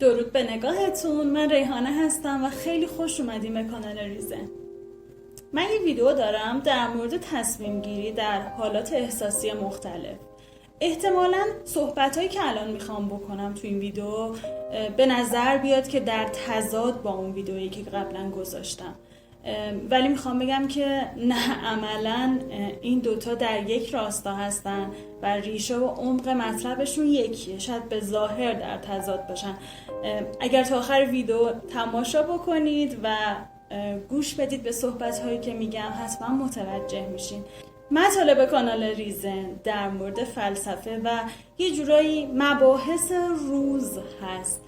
درود به نگاهتون. من ریحانه هستم و خیلی خوش اومدیم به کانال ریزن. من یه ویدیو دارم در مورد تصمیم گیری در حالات احساسی مختلف. احتمالاً صحبتایی که الان میخوام بکنم تو این ویدیو به نظر بیاد که در تضاد با اون ویدیویی که قبلا گذاشتم، ولی میخوام بگم که نه، عملاً این دوتا در یک راستا هستن و ریشه و عمق مطلبشون یکیه. شاید به ظاهر در تضاد باشن. اگر تا آخر ویدیو تماشا بکنید و گوش بدید به صحبت‌هایی که میگم حتما متوجه میشین. مطالب کانال ریزن در مورد فلسفه و یه جورایی مباحث روز هست.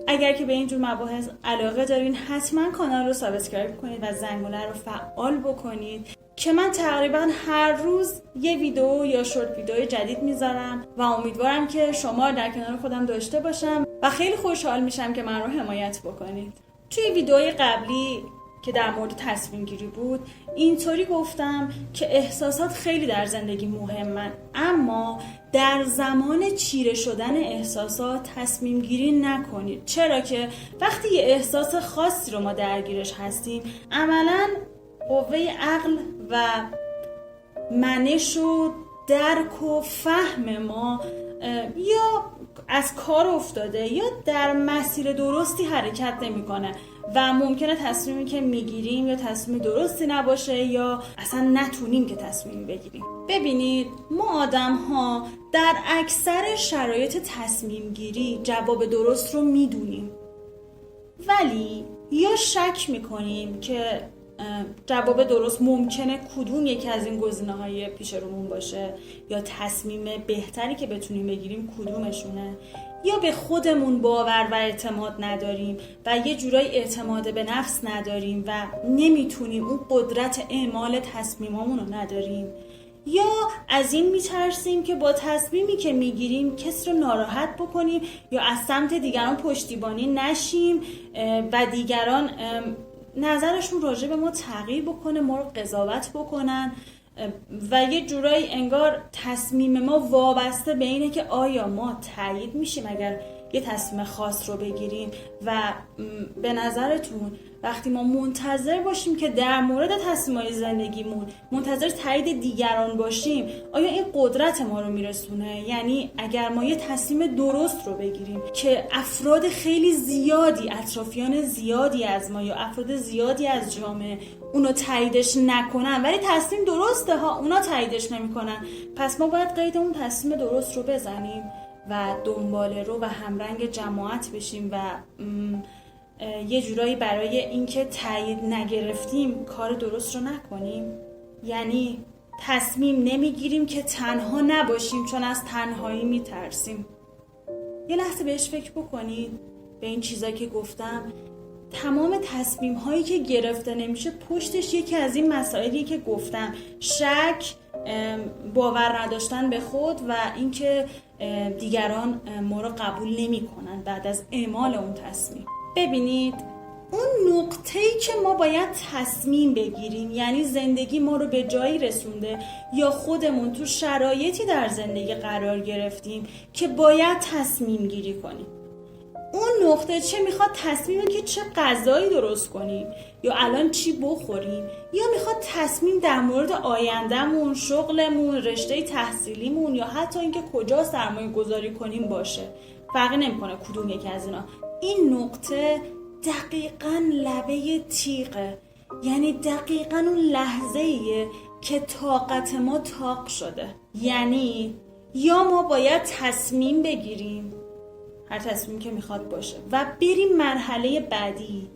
اگر که به این جور مباحث علاقه دارین حتما کانال رو سابسکرایب کنید و زنگوله رو فعال بکنید که من تقریبا هر روز یه ویدیو یا شورت ویدیو جدید میذارم و امیدوارم که شما در کنار خودم داشته باشم و خیلی خوشحال میشم که من رو حمایت بکنید. توی ویدیوی قبلی که در مورد تصمیم گیری بود اینطوری گفتم که احساسات خیلی در زندگی مهمن، اما در زمان چیره شدن احساسات تصمیم گیری نکنید. چرا که وقتی یه احساس خاصی رو ما درگیرش هستیم عملاً قوه عقل و منش و درک و فهم ما یا از کار افتاده یا در مسیر درستی حرکت نمیکنه و ممکنه تصمیمی که میگیریم یا تصمیم درستی نباشه یا اصلا نتونیم که تصمیم بگیریم. ببینید، ما آدم ها در اکثر شرایط تصمیم گیری جواب درست رو میدونیم، ولی یا شک میکنیم که جواب درست ممکنه کدوم یکی از این گزینه‌های پیش رومون باشه یا تصمیم بهتری که بتونیم بگیریم کدومشونه، یا به خودمون باور و اعتماد نداریم و یه جورایی اعتماد به نفس نداریم و نمیتونیم اون قدرت اعمال تصمیمامون رو نداریم، یا از این میترسیم که با تصمیمی که میگیریم کسی رو ناراحت بکنیم یا از سمت دیگران پشتیبانی نشیم و دیگران نظرشون راجع به ما تغییر بکنه، ما رو قضاوت بکنن و یه جورایی انگار تصمیم ما وابسته به اینه که آیا ما تایید میشیم اگر یه تصمیم خاص رو بگیریم. و به نظرتون وقتی ما منتظر باشیم که در مورد تصمیم‌های زندگیمون منتظر تایید دیگران باشیم، آیا این قدرت ما رو میرسونه؟ یعنی اگر ما یه تصمیم درست رو بگیریم که افراد خیلی زیادی، اطرافیان زیادی از ما یا افراد زیادی از جامعه اونو تاییدش نکنن، ولی تصمیم درسته ها، اونا تاییدش نمیکنن، پس ما باید قید اون تصمیم درست رو بزنیم و دنباله رو و همرنگ جماعت بشیم و یه جورایی برای اینکه تایید نگرفتیم کار درست رو نکنیم. یعنی تصمیم نمیگیریم که تنها نباشیم چون از تنهایی میترسیم. یه لحظه بهش فکر بکنید، به این چیزایی که گفتم. تمام تصمیم هایی که گرفته نمیشه پشتش یکی از این مسائلی که گفتم: شک، باور نداشتن به خود و اینکه دیگران ما رو قبول نمی‌کنن بعد از اعمال اون تصمیم. ببینید، اون نقطه‌ای که ما باید تصمیم بگیریم، یعنی زندگی ما رو به جایی رسونده یا خودمون تو شرایطی در زندگی قرار گرفتیم که باید تصمیم گیری کنیم. اون نقطه چه میخواد تصمیم که چه غذایی درست کنیم یا الان چی بخوریم، یا میخواد تصمیم در مورد آیندهمون، شغلمون، رشته تحصیلیمون یا حتی اینکه کجا سرمایه گذاری کنیم باشه. فرقی نمیکنه کدوم یکی از اینا. این نقطه دقیقاً لبه تیغه، یعنی دقیقاً اون لحظه‌ایه که طاقت ما طاق شده. یعنی یا ما باید تصمیم بگیریم، هر تصمیمی که میخواد باشه، و بریم مرحله بعدی،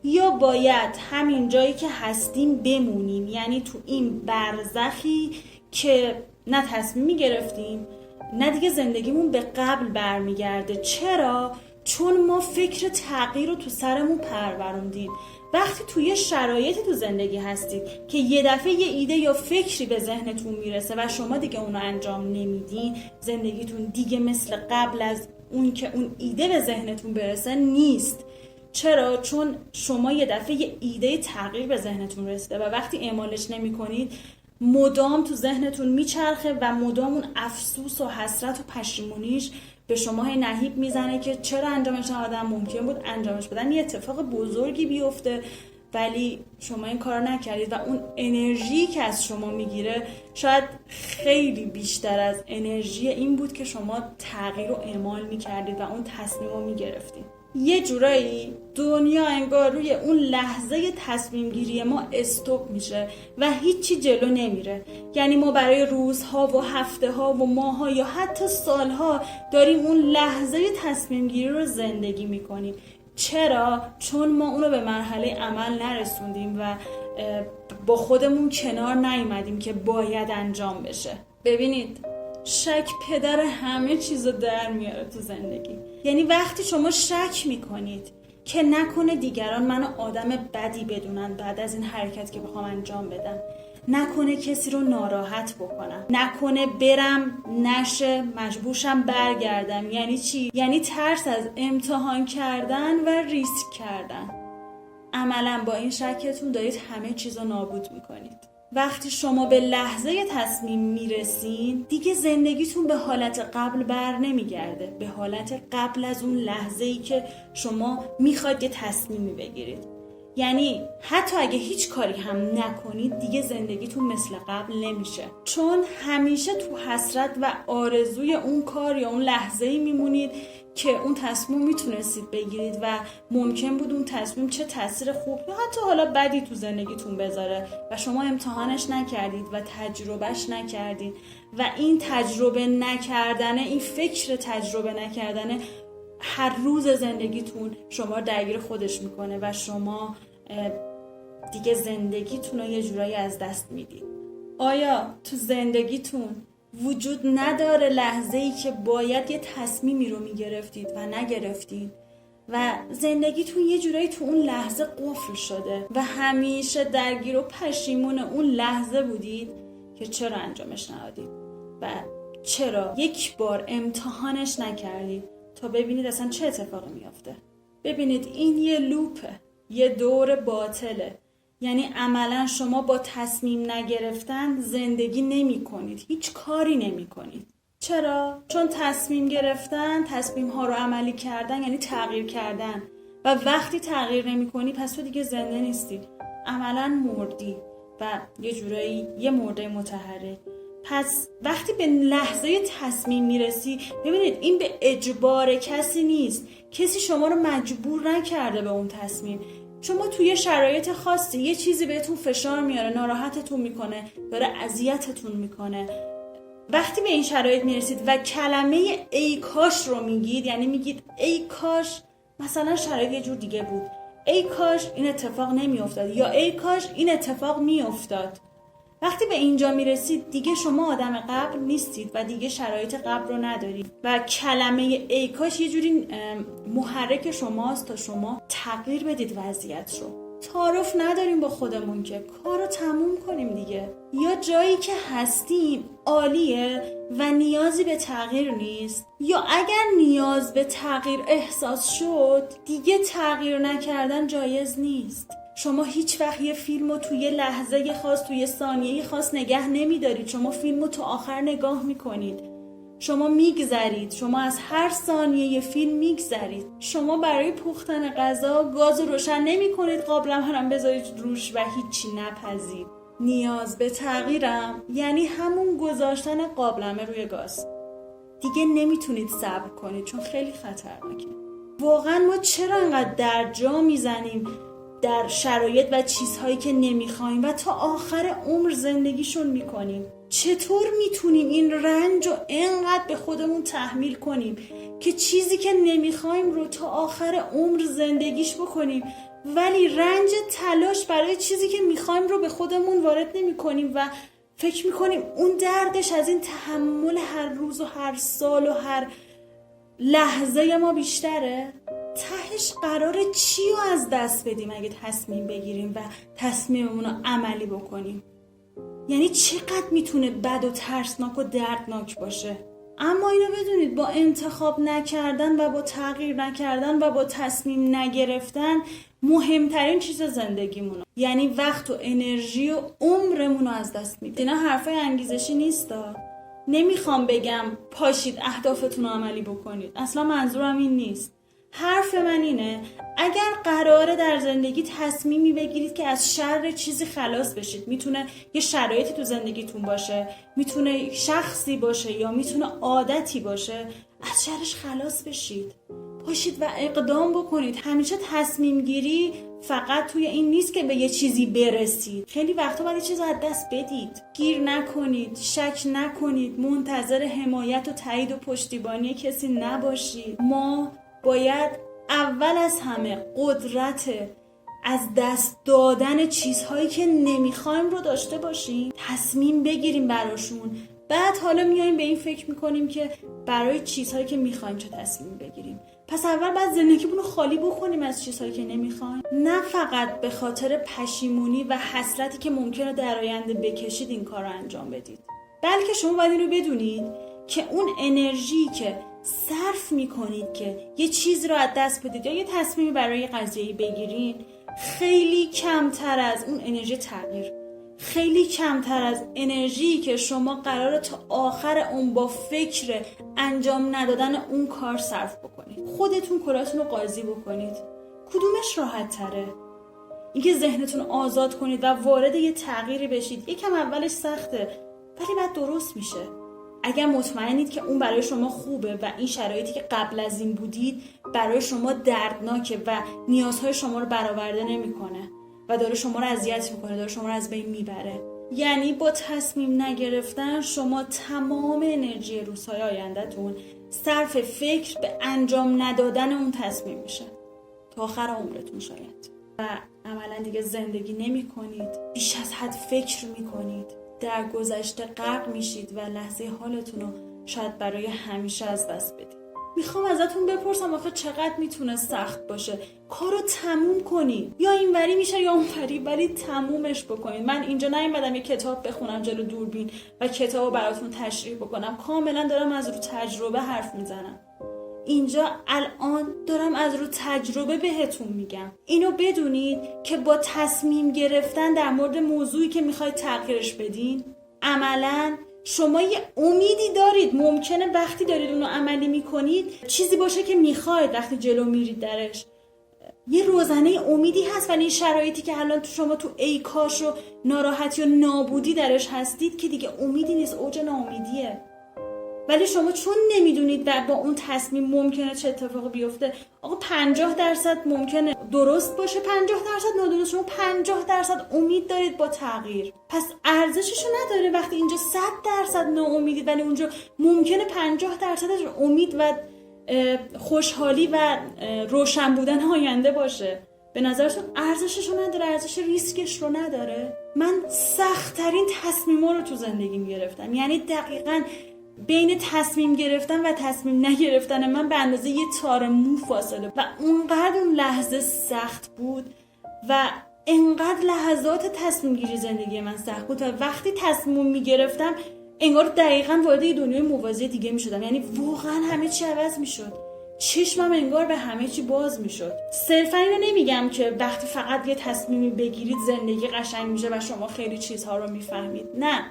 یا باید همین جایی که هستیم بمونیم، یعنی تو این برزخی که نه تصمیمی گرفتیم نه دیگه زندگیمون به قبل برمیگرده. چرا؟ چون ما فکر تغییر رو تو سرمون پروروندیم. وقتی توی شرایطی تو زندگی هستید که یه دفعه یه ایده یا فکری به ذهنتون میرسه و شما دیگه اونو انجام نمیدین، زندگیتون دیگه مثل قبل از اون که اون ایده به ذهنتون برسه نیست. چرا؟ چون شما یه دفعه یه ایده تغییر به ذهنتون رسیده و وقتی اعمالش نمی کنید مدام تو ذهنتون میچرخه و مدام اون افسوس و حسرت و پشیمونیش به شما هی نهیب میزنه که چرا انجامش ندادن، ممکن بود انجامش بدن، یه اتفاق بزرگی بیفته ولی شما این کار نکردید و اون انرژی که از شما میگیره شاید خیلی بیشتر از انرژی این بود که شما تغییر رو اعمال میکردید و اون تصمیم رو میگرفتید. یه جورایی دنیا انگار روی اون لحظه تصمیم گیری ما استوب میشه و هیچی جلو نمیره. یعنی ما برای روزها و هفته ها و ماه‌ها یا حتی سالها داریم اون لحظه تصمیم گیری رو زندگی میکنیم. چرا؟ چون ما اونو به مرحله عمل نرسوندیم و با خودمون کنار نیومدیم که باید انجام بشه. ببینید، شک پدر همه چیزو در میاره تو زندگی. یعنی وقتی شما شک میکنید که نکنه دیگران منو آدم بدی بدونن بعد از این حرکت که بخوام انجام بدم، نکنه کسی رو ناراحت بکنم، نکنه برم نشه مجبورشم برگردم. یعنی چی؟ یعنی ترس از امتحان کردن و ریسک کردن. عملاً با این شکتون دارید همه چیزو نابود میکنید. وقتی شما به لحظه تصمیم میرسین دیگه زندگیتون به حالت قبل بر نمیگرده، به حالت قبل از اون لحظه‌ای که شما میخواید یه تصمیمی بگیرید. یعنی حتی اگه هیچ کاری هم نکنید دیگه زندگیتون مثل قبل نمیشه، چون همیشه تو حسرت و آرزوی اون کار یا اون لحظه‌ای میمونید که اون تصمیم میتونستید بگیرید و ممکن بود اون تصمیم چه تاثیر خوب یا حتی حالا بدی تو زندگیتون بذاره و شما امتحانش نکردید و تجربهش نکردید و این تجربه نکردنه، این فکر تجربه نکردنه هر روز زندگیتون شما درگیر خودش میکنه و شما دیگه زندگیتون رو یه جورایی از دست میدید. آیا تو زندگیتون وجود نداره لحظه‌ای که باید یه تصمیمی رو میگرفتید و نگرفتید و زندگیتون یه جورایی تو اون لحظه قفل شده و همیشه درگیر و پشیمون اون لحظه بودید که چرا انجامش ندادید و چرا یک بار امتحانش نکردید تا ببینید اصلا چه اتفاقی میافته؟ ببینید این یه لوپه، یه دور باطله. یعنی عملا شما با تصمیم نگرفتن زندگی نمی کنید، هیچ کاری نمی کنید. چرا؟ چون تصمیم گرفتن، تصمیم ها رو عملی کردن یعنی تغییر کردن و وقتی تغییر نمی کنی پس تو دیگه زنده نیستی، عملا مردی و یه جورایی یه مرده متحرک. پس وقتی به لحظه تصمیم میرسی، ببینید این به اجبار کسی نیست، کسی شما رو مجبور نکرده به اون تصمیم. شما توی شرایط خاصی یه چیزی بهتون فشار میاره، ناراحتتون میکنه، داره اذیتتون میکنه. وقتی به این شرایط میرسید و کلمه ای کاش رو میگید، یعنی میگید ای کاش مثلا شرایط یه جور دیگه بود، ای کاش این اتفاق نمیافتاد یا ای کاش این اتفاق میافتاد. وقتی به اینجا میرسید دیگه شما آدم قبل نیستید و دیگه شرایط قبل رو ندارید و کلمه ای کاش یه جوری محرک شماست تا شما تغییر بدید وضعیت رو. تعارف نداریم با خودمون که کارو تموم کنیم دیگه، یا جایی که هستیم عالیه و نیازی به تغییر نیست، یا اگر نیاز به تغییر احساس شد دیگه تغییر نکردن جایز نیست. شما هیچ وقت یه فیلمو توی لحظه خاص، توی ثانیه خاص نگه نمیدارید. شما فیلمو تا آخر نگاه میکنید. شما میگذرید. شما از هر ثانیه یه فیلم میگذرید. شما برای پختن غذا گاز روشن نمیکنید، قابلم هم بذارید روش و هیچی نپزید. نیاز به تغییرم یعنی همون گذاشتن قابلمه روی گاز. دیگه نمیتونید صبر کنید چون خیلی خطرناکه. واقعا ما چرا انقدر در جا میزنیم در شرایط و چیزهایی که نمیخوایم و تا آخر عمر زندگیشون میکنیم؟ چطور میتونیم این رنج رو انقدر به خودمون تحمیل کنیم که چیزی که نمیخوایم رو تا آخر عمر زندگیش بکنیم ولی رنج تلاش برای چیزی که میخوایم رو به خودمون وارد نمیکنیم و فکر میکنیم اون دردش از این تحمل هر روز و هر سال و هر لحظه ما بیشتره؟ تهش قراره چی رو از دست بدیم اگه تصمیم بگیریم و تصمیممون رو عملی بکنیم؟ یعنی چقدر میتونه بد و ترسناک و دردناک باشه؟ اما اینو بدونید با انتخاب نکردن و با تغییر نکردن و با تصمیم نگرفتن مهمترین چیز زندگیمونه، یعنی وقت و انرژی و عمرمون رو از دست میدیم. اینا حرفای انگیزشی نیستا. نمیخوام بگم پاشید اهدافتون رو عملی بکنید، اصلا منظورم این نیست. حرف من اینه اگر قراره در زندگی تصمیمی بگیرید که از شر چیزی خلاص بشید، میتونه یه شرایطی تو زندگیتون باشه، میتونه شخصی باشه یا میتونه عادتی باشه، از شرش خلاص بشید، پاشید و اقدام بکنید. همیشه تصمیم گیری فقط توی این نیست که به یه چیزی برسید، خیلی وقتا باید یه چیز از دست بدید. گیر نکنید، شک نکنید، منتظر حمایت و تایید و پشتیبانی کسی نباشید. ما باید اول از همه قدرت از دست دادن چیزهایی که نمیخوایم رو داشته باشیم، تصمیم بگیریم براشون، بعد حالا میایم به این فکر میکنیم که برای چیزهایی که میخوایم چه تصمیم بگیریم. پس اول باید زندگیمون رو خالی بکنیم از چیزهایی که نمیخوایم، نه فقط به خاطر پشیمونی و حسرتی که ممکنه در آینده بکشید این کار رو انجام بدید، بلکه شما باید این رو بدونید که اون انرژی که صرف میکنید که یه چیز رو از دست بدید یا یه تصمیمی برای قضیه‌ای بگیرین، خیلی کمتر از اون انرژی تغییر، خیلی کمتر از انرژی که شما قراره تا آخر اون با فکر انجام ندادن اون کار صرف بکنید. خودتون کاراتون رو قاضی بکنید، کدومش راحت تره؟ اینکه ذهنتون آزاد کنید و وارد یه تغییری بشید، یکم اولش سخته ولی بعد درست میشه. اگر مطمئنید که اون برای شما خوبه و این شرایطی که قبل از این بودید برای شما دردناکه و نیازهای شما رو برآورده نمیکنه و داره شما رو اذیت میکنه، داره شما رو از بین میبره، یعنی با تصمیم نگرفتن شما تمام انرژی روزهای آیندهتون صرف فکر به انجام ندادن اون تصمیم میشه تا آخر عمرتون شاید، و عملا دیگه زندگی نمی کنید، بیش از حد فکر میکنید، در گذشته غرق میشید و لحظه حالتون رو شاید برای همیشه از دست بدید. میخوام ازتون بپرسم آخه چقدر میتونه سخت باشه؟ کارو تموم کنید، یا اینوری میشه یا اونوری، ولی تمومش بکنید. من اینجا نیومدم یه کتاب بخونم جلو دوربین و کتابو براتون تشریح بکنم، کاملا دارم از رو تجربه حرف میزنم. اینجا الان دارم از رو تجربه بهتون میگم. اینو بدونید که با تصمیم گرفتن در مورد موضوعی که میخواید تغییرش بدین، عملاً شما یه امیدی دارید. ممکنه وقتی دارید اونو عملی میکنید چیزی باشه که میخواید، وقتی جلو میرید درش یه روزنه امیدی هست، ولی این شرایطی که الان تو شما تو ای کاش و ناراحتی و نابودی درش هستید که دیگه امیدی نیست، اوج ناامیدیه. ولی شما چون نمیدونید و با اون تصمیم ممکنه چه اتفاقی بیفته، آقا 50% ممکنه درست باشه، 50% نادرست، شما 50% امید دارید با تغییر، پس ارزششو نداره وقتی اینجا 100% ناامیدید ولی اونجا ممکنه 50%ش امید و خوشحالی و روشن بودن آینده باشه. به نظرتون ارزششو نداره؟ ارزش ریسکش رو نداره؟ من سخت‌ترین تصمیما رو تو زندگیم گرفتم، یعنی دقیقاً بین تصمیم گرفتن و تصمیم نگرفتن من به اندازه یه تار مو فاصله، و اونقدر اون لحظه سخت بود و انقدر لحظات تصمیم گیری زندگی من سخت بود و وقتی تصمیم میگرفتم انگار دقیقاً وارد یه دنیای موازی دیگه میشدم، یعنی واقعاً همه چی عوض میشد، چشمم انگار به همه چی باز میشد. صرفا اینو نمیگم که وقتی فقط یه تصمیمی بگیرید زندگی قشنگ میشه و شما خیلی چیزها رو میفهمید، نه،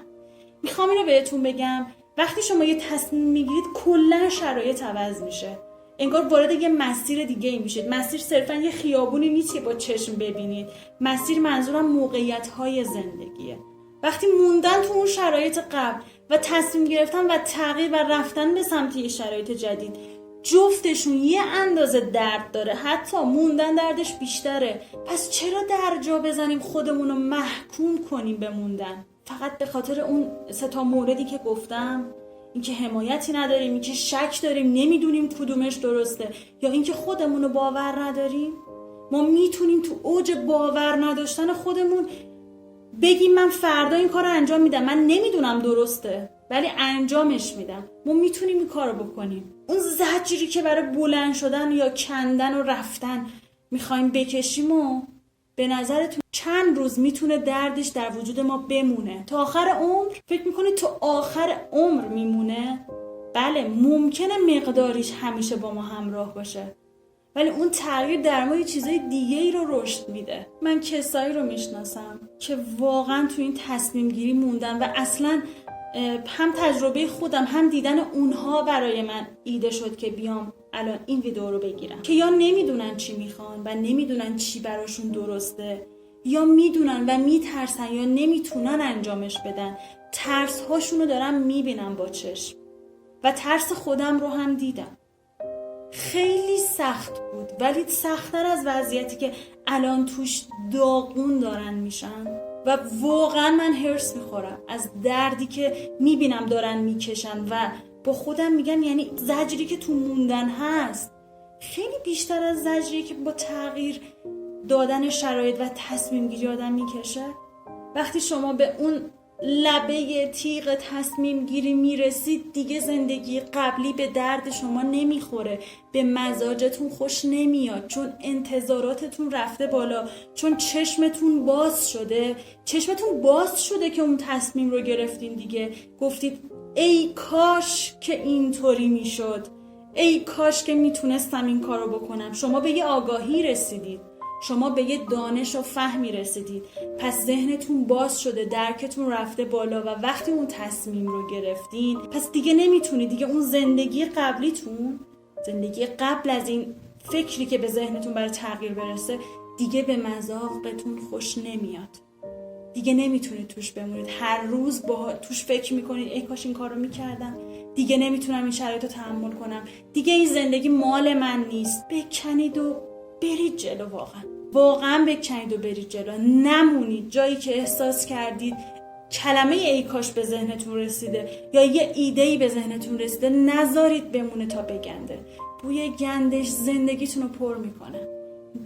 میخوام اینو بهتون بگم وقتی شما یه تصمیم میگیرید کلا شرایط عوض میشه، انگار وارد یه مسیر دیگه ای میشید. مسیر صرفا یه خیابونی نیست که با چشم ببینید، مسیر منظورم موقعیت‌های زندگیه. وقتی موندن تو اون شرایط قبل و تصمیم گرفتن و تغییر و رفتن به سمت یه شرایط جدید، جفتشون یه اندازه درد داره، حتی موندن دردش بیشتره. پس چرا در جا بزنیم خودمون رو محکوم کنیم به موندن فقط به خاطر اون 3 موردی که گفتم؟ اینکه حمایتی نداریم، اینکه شک داریم، نمیدونیم کدومش درسته، یا اینکه خودمون رو باور نداریم. ما میتونیم تو اوج باور نداشتن خودمون بگیم من فردا این کار رو انجام میدم، من نمیدونم درسته ولی انجامش میدم. ما میتونیم این کار رو بکنیم. اون زجری که برای بلند شدن یا کندن و رفتن میخوایم بکشیم و به نظرتون چند روز میتونه دردش در وجود ما بمونه؟ تا آخر عمر؟ فکر میکنید تا آخر عمر میمونه؟ بله، ممکنه مقداریش همیشه با ما همراه باشه، ولی اون تغییر در ما یه چیزای دیگه ای رو رشد میده. من کسایی رو میشناسم که واقعا تو این تصمیم گیری موندن و اصلا هم تجربه خودم هم دیدن اونها برای من ایده شد که بیام الان این ویدیو رو بگیرم که یا نمیدونن چی میخوان و نمیدونن چی براشون درسته، یا میدونن و میترسن یا نمیتونن انجامش بدن. ترس هاشون رو دارم میبینم با چشم و ترس خودم رو هم دیدم. خیلی سخت بود، ولی سخت‌تر از وضعیتی که الان توش داغون دارن میشن و واقعا من هرس میخورم از دردی که میبینم دارن میکشن و با خودم میگم یعنی زجری که تو موندن هست خیلی بیشتر از زجری که با تغییر دادن شرایط و تصمیم گیری آدم میکشه. وقتی شما به اون لبه تیغ تصمیم گیری میرسید دیگه زندگی قبلی به درد شما نمیخوره، به مزاجتون خوش نمیاد، چون انتظاراتتون رفته بالا، چون چشمتون باز شده که اون تصمیم رو گرفتین دیگه. گفتید ای کاش که اینطوری میشد، ای کاش که میتونستم این کارو بکنم. شما به یه آگاهی رسیدید، شما به یه دانش و فهمی رسیدید، پس ذهنتون باز شده، درکتون رفته بالا و وقتی اون تصمیم رو گرفتین پس دیگه نمیتونید، دیگه اون زندگی قبلیتون، زندگی قبل از این فکری که به ذهنتون برای تغییر برسه دیگه به مذاقتون خوش نمیاد، دیگه نمیتونید توش بمونید. هر روز با توش فکر میکنید ای کاش این کار رو میکردم، دیگه نمیتونم این شرایط رو تحمل کنم، دیگه این زندگی مال من نیست. بکنید و برید جلو، واقعا بکنید و برید جلو. نمونید جایی که احساس کردید کلمه ای کاش به ذهنتون رسیده یا یه ایده‌ای به ذهنتون رسیده، نذارید بمونه تا بگنده. بوی گندش زندگیتون رو پر میکنه،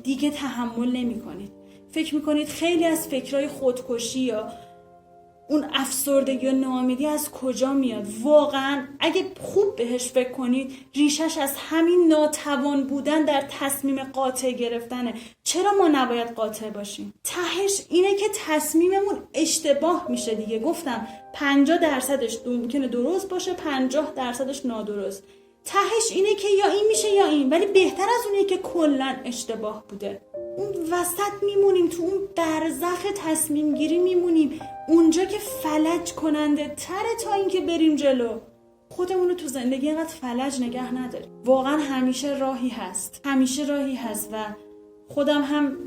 دیگه تحمل نمیکنید. فکر میکنید خیلی از فکرهای خودکشی یا اون افسردگی و ناامیدی از کجا میاد؟ واقعا اگه خوب بهش فکر کنید ریشش از همین ناتوان بودن در تصمیم قاطع گرفتنه. چرا ما نباید قاطع باشیم؟ تهش اینه که تصمیممون اشتباه میشه دیگه. گفتم 50% ممکنه درست باشه، 50% نادرست. تهش اینه که یا این میشه یا این، ولی بهتر از اونه که کلن اشتباه بوده. اون وسط میمونیم، تو اون برزخ تصمیم گیری میمونیم، اونجا که فلج کننده تره تا این که بریم جلو. خودمونو تو زندگی اینقدر فلج نگه نداریم. واقعا همیشه راهی هست و خودم هم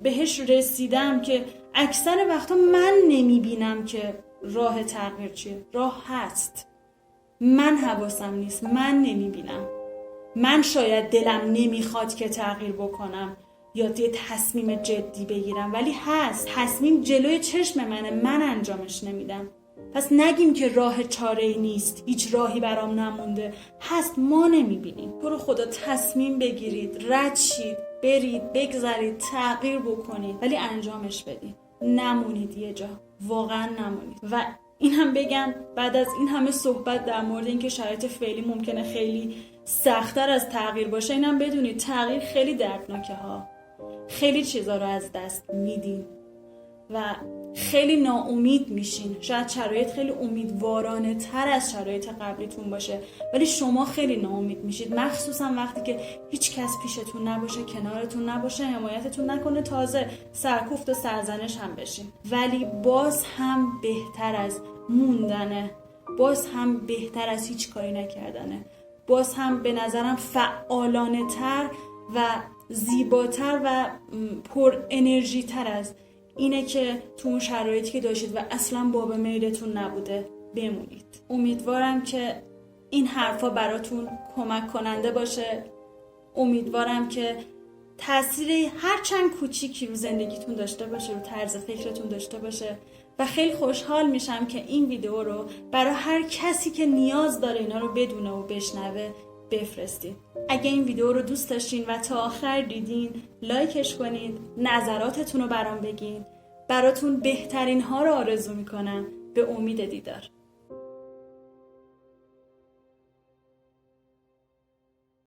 بهش رسیدم که اکثر وقتا من نمیبینم که راه تغییر چیه. راه هست، من حواسم نیست، من نمیبینم. من شاید دلم نمیخواد که تغییر بکنم یا یه تصمیم جدی بگیرم، ولی هست، تصمیم جلوی چشم منه، من انجامش نمیدم. پس نگیم که راه چاره‌ای نیست، هیچ راهی برام نمونده. هست، ما نمیبینیم. تو رو خدا تصمیم بگیرید، رد شید، برید، بگذرید، تغییر بکنید، ولی انجامش بدید. نمونید یه جا، واقعا نمونید. و این هم بگم بعد از این همه صحبت در مورد اینکه شرایط فعلی ممکنه خیلی سخت‌تر از تغییر باشه، اینم بدونید تغییر خیلی دردناکه ها. خیلی چیزا رو از دست میدین و خیلی ناامید میشین. شاید شرایط خیلی امیدوارانه تر از شرایط قبلیتون باشه، ولی شما خیلی ناامید میشید، مخصوصا وقتی که هیچ کس پیشتون نباشه، کنارتون نباشه، حمایتتون نکنه، تازه سرکوفت و سرزنش هم بشین. ولی باز هم بهتر از موندنه، باز هم بهتر از هیچ کاری نکردنه، باز هم به نظرم فعالانه تر و زیباتر و پر انرژی تر از اینه که تو اون شرایطی که داشتید و اصلا باب میلتون نبوده بمونید. امیدوارم که این حرفا براتون کمک کننده باشه. امیدوارم که تأثیر هر چند کوچیکی رو زندگیتون داشته باشه، رو طرز فکرتون داشته باشه و خیلی خوشحال میشم که این ویدیو رو برای هر کسی که نیاز داره اینا رو بدونه و بشنوه بفرستید. اگه این ویدیو رو دوست داشتین و تا آخر دیدین لایکش کنید، نظراتتون رو برام بگین. براتون بهترین ها رو آرزو میکنم. به امید دیدار.